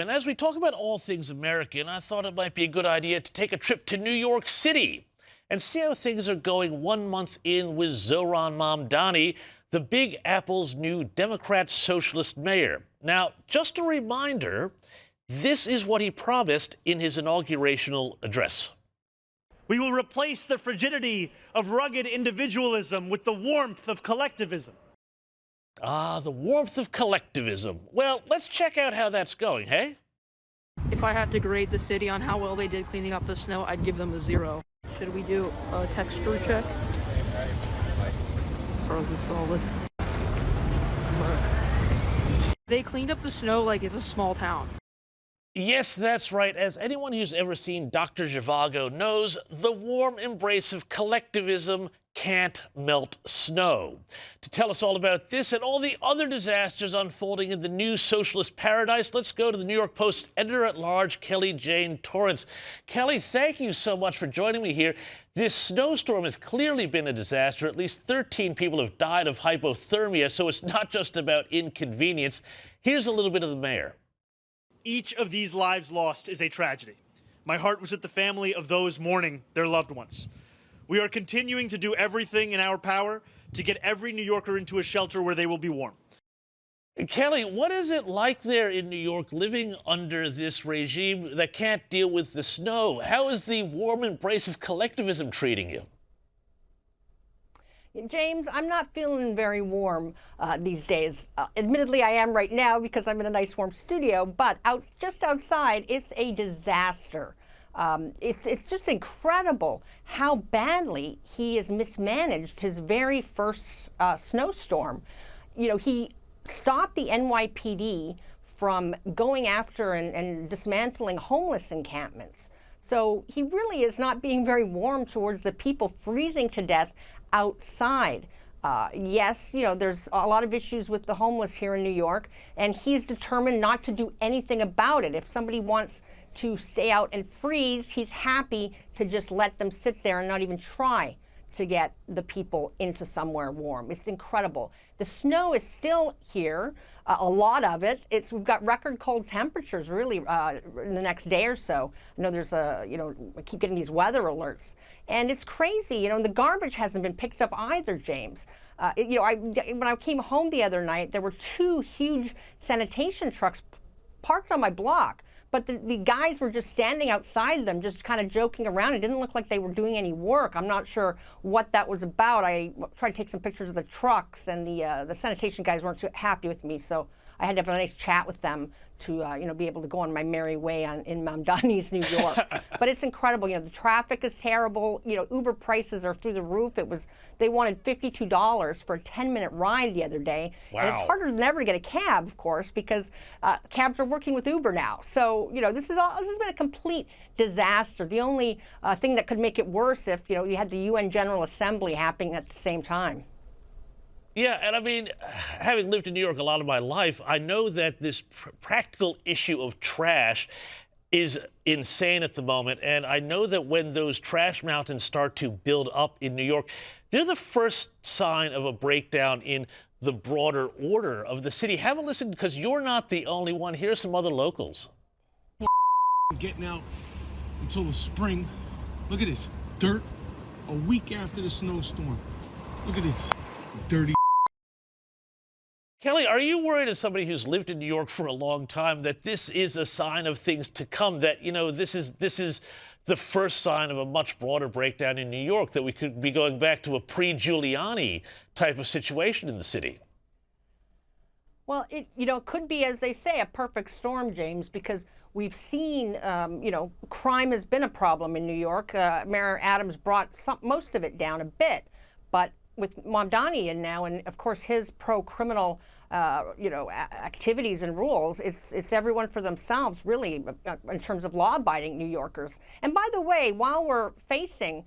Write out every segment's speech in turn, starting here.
And as we talk about all things American, I thought it might be a good idea to take a trip to New York City and see how things are going 1 month in with Zohran Mamdani, the Big Apple's new Democrat socialist mayor. Now, just a reminder, this is what he promised in his inaugurational address. We will replace the frigidity of rugged individualism with the warmth of collectivism. Ah, the warmth of collectivism. Well, let's check out how that's going, hey? If I had to grade the city on how well they did cleaning up the snow, I'd give them a 0. Should we do a texture check? Frozen solid. They cleaned up the snow like it's a small town. Yes, that's right. As anyone who's ever seen Dr. Zhivago knows, the warm embrace of collectivism can't melt snow. To tell us all about this and all the other disasters unfolding in the new socialist paradise, let's go to the New York Post editor-at-large, Kelly Jane Torrance. Kelly, thank you so much for joining me here. This snowstorm has clearly been a disaster. At least 13 people have died of hypothermia, so it's not just about inconvenience. Here's a little bit of the mayor. Each of these lives lost is a tragedy. My heart was with the family of those mourning their loved ones. We are continuing to do everything in our power to get every New Yorker into a shelter where they will be warm. Kelly, what is it like there in New York living under this regime that can't deal with the snow? How is the warm embrace of collectivism treating you? James, I'm not feeling very warm these days. Admittedly, I am right now because I'm in a nice warm studio, but just outside, it's a disaster. It's just incredible how badly he has mismanaged his very first snowstorm. You know, he stopped the NYPD from going after and dismantling homeless encampments. So he really is not being very warm towards the people freezing to death outside. Yes, you know, there's a lot of issues with the homeless here in New York, and he's determined not to do anything about it. If somebody wants to stay out and freeze, he's happy to just let them sit there and not even try to get the people into somewhere warm. It's incredible. The snow is still here, a lot of it. We've got record cold temperatures really in the next day or so. I know there's I keep getting these weather alerts. And it's crazy, and the garbage hasn't been picked up either, James. When I came home the other night, there were 2 huge sanitation trucks parked on my block. But the guys were just standing outside them, just kind of joking around. It didn't look like they were doing any work. I'm not sure what that was about. I tried to take some pictures of the trucks, and the sanitation guys weren't too happy with me. So I had to have a nice chat with them to be able to go on my merry way in Mamdani's New York. But it's incredible. The traffic is terrible. Uber prices are through the roof. They wanted $52 for a 10-minute ride the other day. Wow. And it's harder than ever to get a cab, of course, because cabs are working with Uber now. So this has been a complete disaster. The only thing that could make it worse if you had the UN General Assembly happening at the same time. Yeah, and I mean, having lived in New York a lot of my life, I know that this practical issue of trash is insane at the moment. And I know that when those trash mountains start to build up in New York, they're the first sign of a breakdown in the broader order of the city. Have a listen, because you're not the only one. Here's some other locals. Getting out until the spring. Look at this dirt a week after the snowstorm. Look at this dirty. Kelly, are you worried, as somebody who's lived in New York for a long time, that this is a sign of things to come, that, this is the first sign of a much broader breakdown in New York, that we could be going back to a pre-Giuliani type of situation in the city? Well, it could be, as they say, a perfect storm, James, because we've seen, crime has been a problem in New York. Mayor Adams brought most of it down a bit, but with Mamdani in now, and of course his pro-criminal, activities and rules, it's everyone for themselves, really, in terms of law-abiding New Yorkers. And by the way, while we're facing,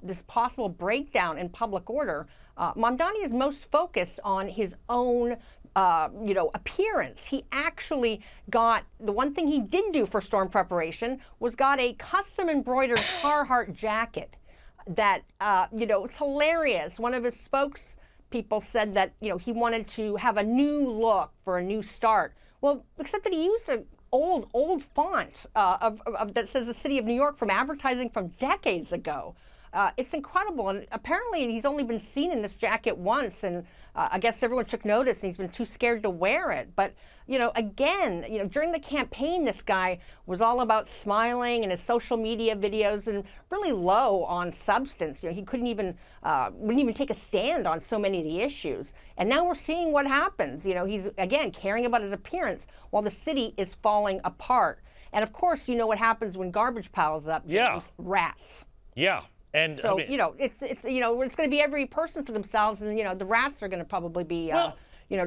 this possible breakdown in public order, Mamdani is most focused on his own appearance. He actually got, the one thing he did do for storm preparation was got a custom embroidered Carhartt jacket that, it's hilarious. One of his spokespeople said that, he wanted to have a new look for a new start. Well, except that he used an old font that says the city of New York from advertising from decades ago. It's incredible, and apparently he's only been seen in this jacket once, and I guess everyone took notice and he's been too scared to wear it. But, again, during the campaign, this guy was all about smiling in his social media videos and really low on substance. He wouldn't even take a stand on so many of the issues. And now we're seeing what happens. He's, again, caring about his appearance while the city is falling apart. And, of course, you know what happens when garbage piles up, James? Yeah. Rats. Yeah. And so, I mean, it's going to be every person for themselves, and, the rats are going to probably be,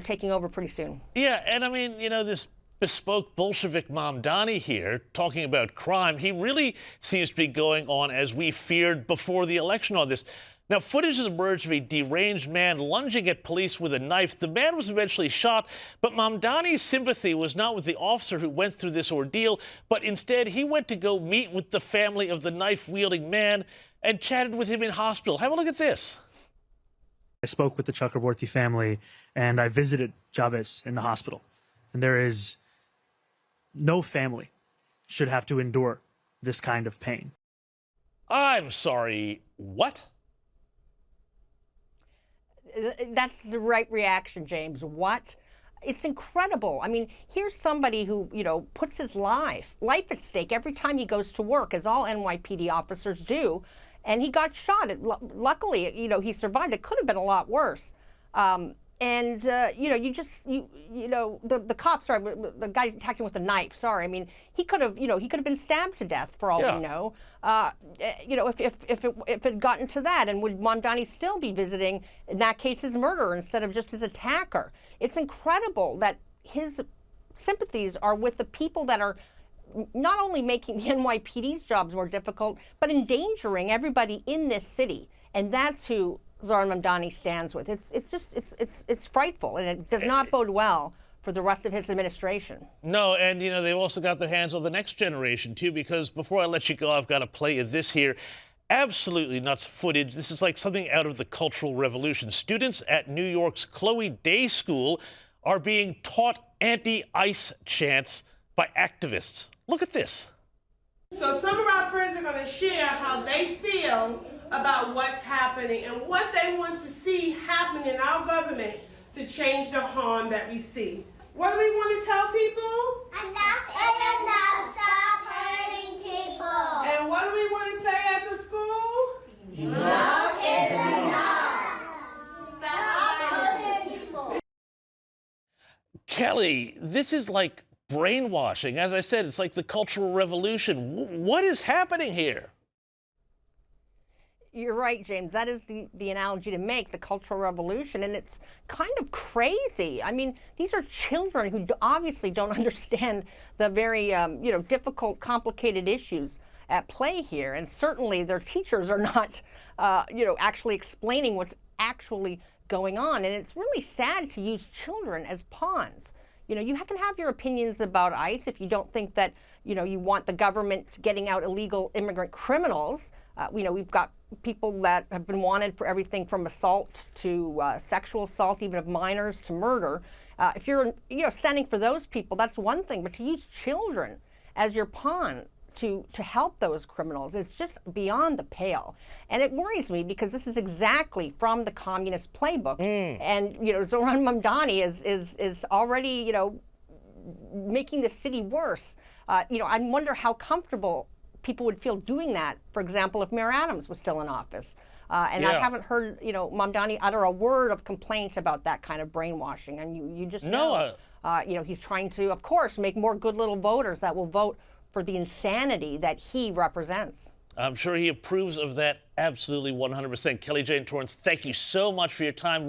taking over pretty soon. Yeah, and I mean, this bespoke Bolshevik Mamdani here talking about crime, he really seems to be going on as we feared before the election on this. Now, footage has emerged of a deranged man lunging at police with a knife. The man was eventually shot, but Mamdani's sympathy was not with the officer who went through this ordeal, but instead he went to go meet with the family of the knife-wielding man and chatted with him in hospital. Have a look at this. I spoke with the Chakraborty family, and I visited Chavez in the hospital. And there is no family should have to endure this kind of pain. I'm sorry, what? That's the right reaction, James. What? It's incredible. I mean, here's somebody who, puts his life at stake every time he goes to work, as all NYPD officers do. And he got shot. Luckily, he survived. It could have been a lot worse. The cops, the guy attacked him with a knife. Sorry, I mean, he could have been stabbed to death for all we know. If it had gotten to that, and would Mamdani still be visiting, in that case, his murderer instead of just his attacker? It's incredible that his sympathies are with the people that are not only making the NYPD's jobs more difficult, but endangering everybody in this city. And that's who Zohran Mamdani stands with. It's frightful, and it does not bode well for the rest of his administration. No, and they've also got their hands on the next generation too, because before I let you go, I've got to play you this here. Absolutely nuts footage. This is like something out of the Cultural Revolution. Students at New York's Chloe Day School are being taught anti-ICE chants by activists. Look at this. So some of our friends are going to share how they feel about what's happening and what they want to see happen in our government to change the harm that we see. What do we want to tell people? Enough is enough. Stop hurting people. And what do we want to say as a school? Enough is enough. Stop hurting people. Kelly, this is like brainwashing. As I said, it's like the Cultural Revolution. What is happening here? You're right, James. That is the analogy to make, the Cultural Revolution, and it's kind of crazy. I mean, these are children who obviously don't understand the very, difficult, complicated issues at play here, and certainly their teachers are not, actually explaining what's actually going on, and it's really sad to use children as pawns. You can have your opinions about ICE if you don't think that, you want the government getting out illegal immigrant criminals. We've got people that have been wanted for everything from assault to sexual assault, even of minors, to murder. If you're, standing for those people, that's one thing. But to use children as your pawn to help those criminals is just beyond the pale. And it worries me because this is exactly from the communist playbook. And, Zohran Mamdani is already, making the city worse. I wonder how comfortable people would feel doing that, for example, if Mayor Adams was still in office. I haven't heard, Mamdani utter a word of complaint about that kind of brainwashing. And you just know, he's trying to, of course, make more good little voters that will vote for the insanity that he represents. I'm sure he approves of that absolutely 100%. Kelly Jane Torrance, thank you so much for your time.